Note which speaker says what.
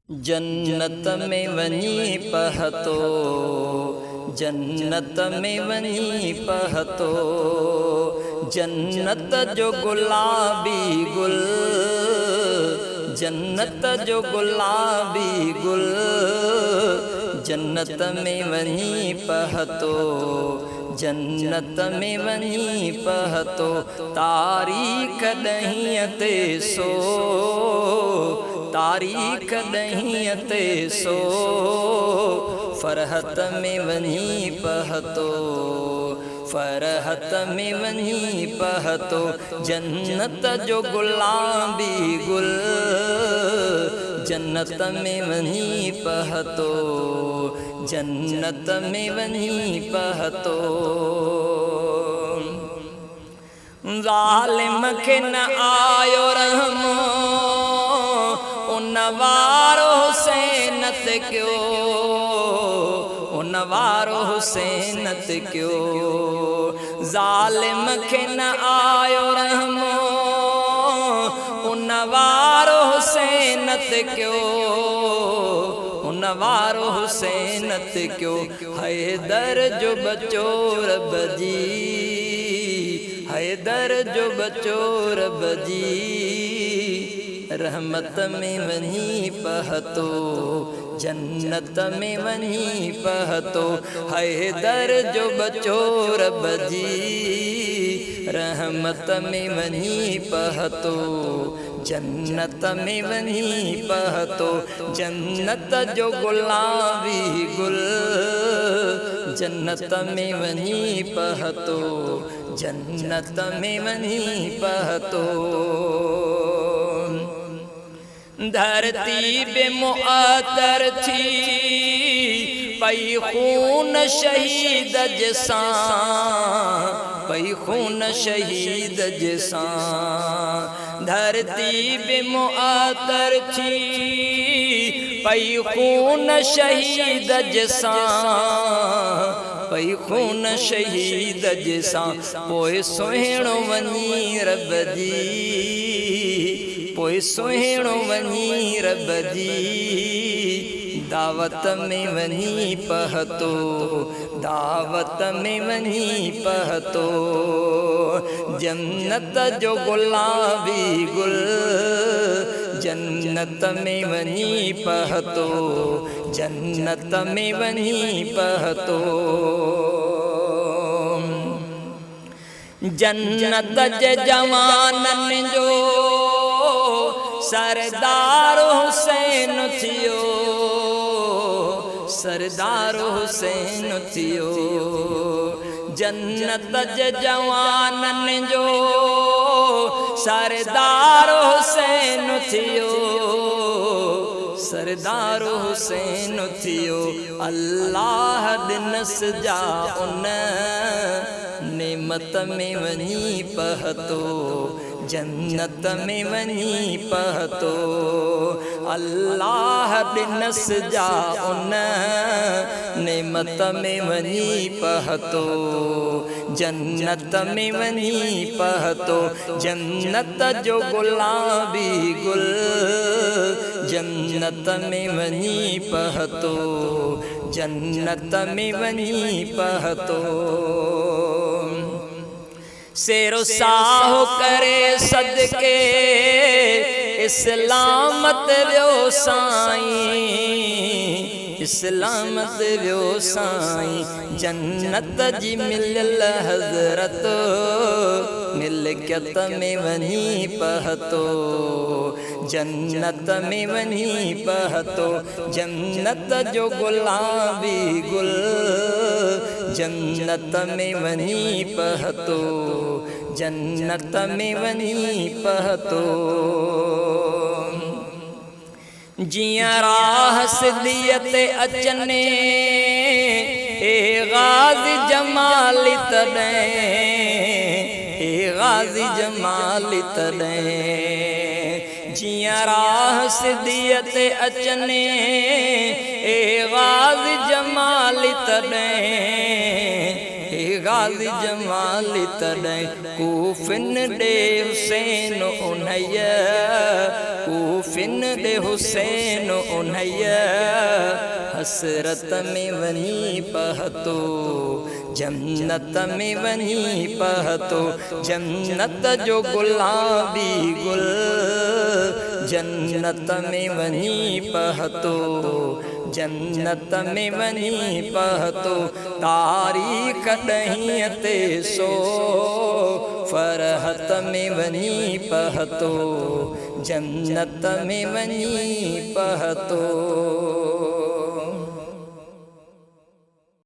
Speaker 1: जन्नत में वनी पहतो, जन्नत में वनी पहतो, जन्नत जो गुलाबी गुल, जन्नत जो गुलाबी गुल, जन्नत में वनी पहतो, जन्नत में वनी पहतो, तारीख दहियत सो, तारीख दहियत सो, फरहत में वनी पहतो, फरहत में वनी पहतो, जन्नत जो गुलाबी गुल, जन्नत में वनी पहतो, जन्नत में वनी पहतो। ज़ालिम खे न आयो रहमो, उन वारो हुसैनत क्यो, उन वारो हुसैनत क्यो, ज़ालिम खे न आयो रहमो, उन वारो हुसैनत क्यो, उन वारो हुसैनत क्यो, हैदर जो बचो रब जी, हैदर जो बचो रब जी, रहमत में वनी पहतो, जन्नत में वनी पहतो, हैदर जो बचो रब जी, रहमत में वनी पहतो, जन्नत में वनी पहतो, जन्नत जो गुलाबी गुल, जन्नत में वनी पहतो, जन्नत में वनी पहतो। धरती बेमुअत्तर थी पई खून शहीद जसां, पई खून शहीद जसां, धरती बेमुअत्तर थी पई खून शहीद जसां, पई खून शहीद जसां, पोइ सुहिणो वनी रब जी, पोइ सुहिणो वनी रब जी, दावत में वनी पहतो, दावत में वनी पहतो, जन्नत जो गुलाबी गुल, जन्नत में वनी पहतो, जन्नत में वनी पहतो, जन्नत जे जवानन जो सरदार हुसैन थियो, सरदार हुसैन थियो, जन्नत जे जवानन जो सरदार हुसैन थियो, सरदार हुसैन थियो, अल्लाह दिनस जा उन नेमत में वनी पहतो, जन्नत में वनी पहतो, अल्लाह दिनस जा उन नेमत में वनी पहतो, जन्नत में वनी पहतो, जन्नत जो गुलाबी गुल, जन्नत में वनी पहतो, जन्नत में वनी पहतो। शेरो साहो करे सदके इस्लामत व्यो साईं, इस्लामत व्यो साईं, जन्नत जी मिलल हज़रत, मिलकत में वनी पहतो, जन्नत में वनी पहतो, जन्नत जो गुलाबी गुल, जन्नत में वनी पहतो, जन्नत में वनी पहतो, जियां राह सिदियत अचने ए गाज़ी जमाल तॾहिं, ए गाज़ी जमाल तॾहिं, जियां राह सिदियत अचने ए गाज़ी जमाल तॾहिं, ए गाज़ी जमाली तॾहिं कूफिन ॾे हुसैन उन्हैया कूफिन ॾे हुसैन उन्हैया हसरत में वञी पहुतो जन्नत में वञी पहुतो जन्नत जो गुलाबी गुल जन्नत में वञी पहुतो जन्नत में वञी पहुतो तारीख़ ॾहीं ते सो फरहत में वञी पहुतो जन्नत में वञी पहुतो।